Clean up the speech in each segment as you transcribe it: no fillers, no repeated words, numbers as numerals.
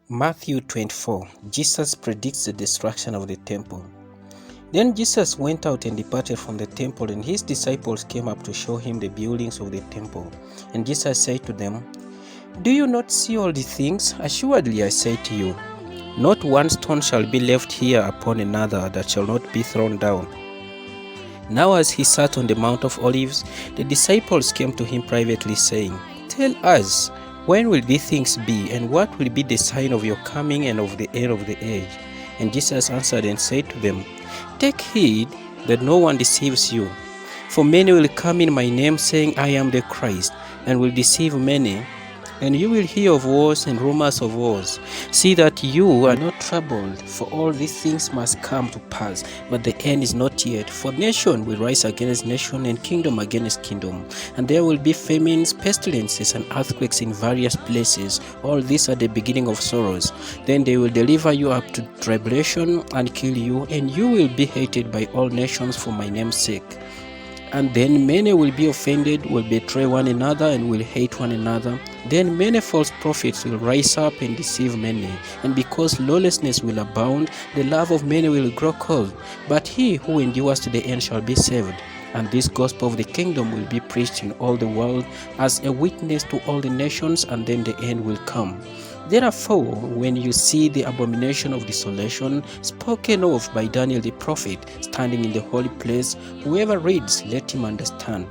Matthew 24. Jesus predicts the destruction of the temple. Then Jesus went out and departed from the temple, and his disciples came up to show him the buildings of the temple. And Jesus said to them, "Do you not see all these things? Assuredly I say to you, not one stone shall be left here upon another that shall not be thrown down." Now as he sat on the Mount of Olives, the disciples came to him privately, saying, "Tell us, when will these things be, and what will be the sign of your coming and of the end of the age?" And Jesus answered and said to them, "Take heed that no one deceives you. For many will come in my name, saying, 'I am the Christ,' and will deceive many. And you will hear of wars and rumors of wars. See that you are not troubled, for all these things must come to pass, but the end is not yet. For nation will rise against nation, and kingdom against kingdom. And there will be famines, pestilences, and earthquakes in various places. All these are the beginning of sorrows. Then they will deliver you up to tribulation and kill you, and you will be hated by all nations for my name's sake. And then many will be offended, will betray one another, and will hate one another. Then many false prophets will rise up and deceive many. And because lawlessness will abound, the love of many will grow cold. But he who endures to the end shall be saved. And this gospel of the kingdom will be preached in all the world as a witness to all the nations, and then the end will come. Therefore, when you see the abomination of desolation spoken of by Daniel the prophet standing in the holy place, whoever reads, let him understand.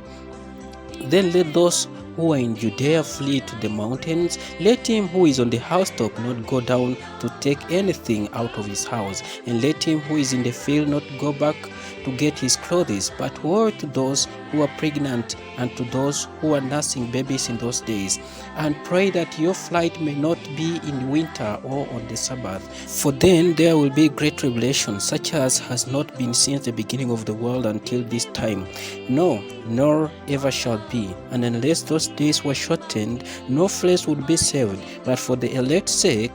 Then let those who are in Judea flee to the mountains. Let him who is on the housetop not go down to take anything out of his house, and let him who is in the field not go back to get his clothes. But woe to those who are pregnant and to those who are nursing babies in those days. And pray that your flight may not be in winter or on the Sabbath. For then there will be great tribulation, such as has not been since the beginning of the world until this time. No, nor ever shall be. And unless those days were shortened, no flesh would be saved. But for the elect's sake,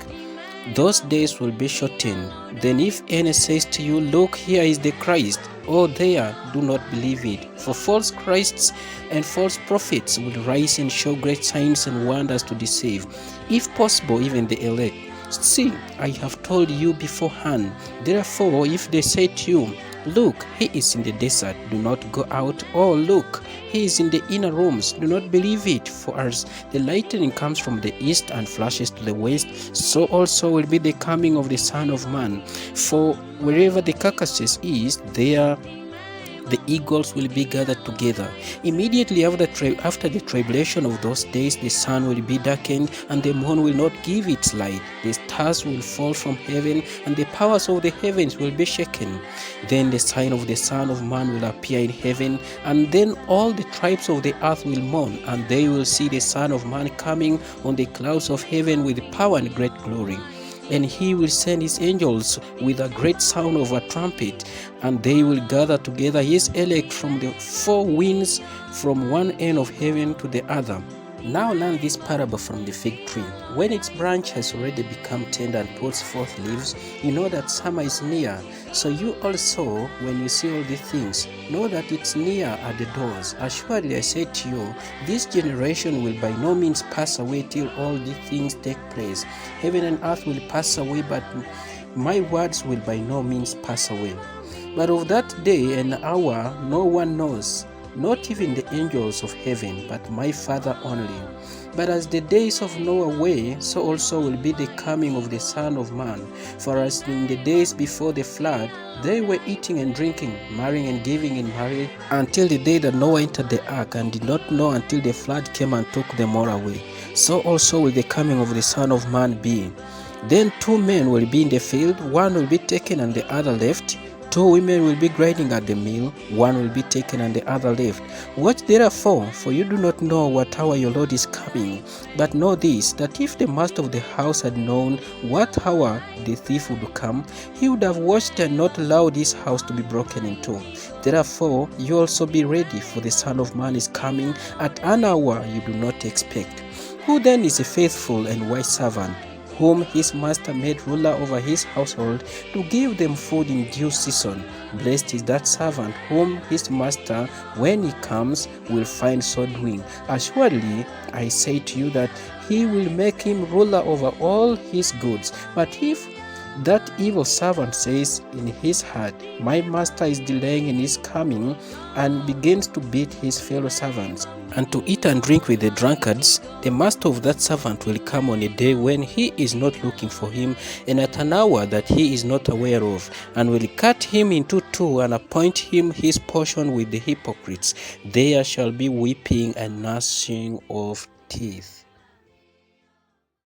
those days will be shortened. Then if any says to you, "Look, here is the Christ," or "There," do not believe it. For false Christs and false prophets will rise and show great signs and wonders to deceive, if possible, even the elect. See, I have told you beforehand. Therefore, if they say to you, "Look, he is in the desert," do not go out. Or, "Look, he is in the inner rooms," do not believe it. For as the lightning comes from the east and flashes to the west, so also will be the coming of the Son of Man. For wherever the carcasses is, there the eagles will be gathered together. Immediately after the tribulation of those days, the sun will be darkened, and the moon will not give its light. The stars will fall from heaven, and the powers of the heavens will be shaken. Then the sign of the Son of Man will appear in heaven, and then all the tribes of the earth will mourn, and they will see the Son of Man coming on the clouds of heaven with power and great glory. And he will send his angels with a great sound of a trumpet, and they will gather together his elect from the four winds, from one end of heaven to the other. Now learn this parable from the fig tree. When its branch has already become tender and puts forth leaves, you know that summer is near. So you also, when you see all these things, know that it's near at the doors. Assuredly I say to you, this generation will by no means pass away till all these things take place. Heaven and earth will pass away, but my words will by no means pass away. But of that day and hour no one knows, not even the angels of heaven, but my Father only. But as the days of Noah were, so also will be the coming of the Son of Man. For as in the days before the flood, they were eating and drinking, marrying and giving in marriage, until the day that Noah entered the ark, and did not know until the flood came and took them all away. So also will the coming of the Son of Man be. Then 2 men will be in the field, one will be taken and the other left. 2 women will be grinding at the mill, one will be taken and the other left. Watch therefore, for you do not know what hour your Lord is coming. But know this, that if the master of the house had known what hour the thief would come, he would have watched and not allowed his house to be broken into. Therefore, you also be ready, for the Son of Man is coming at an hour you do not expect. Who then is a faithful and wise servant, whom his master made ruler over his household, to give them food in due season? Blessed is that servant whom his master, when he comes, will find so doing. Assuredly, I say to you that he will make him ruler over all his goods. But if that evil servant says in his heart, my master is delaying in his coming, and begins to beat his fellow servants and to eat and drink with the drunkards, the master of that servant will come on a day when he is not looking for him, and at an hour that he is not aware of, and will cut him into two and appoint him his portion with the hypocrites. There shall be weeping and gnashing of teeth.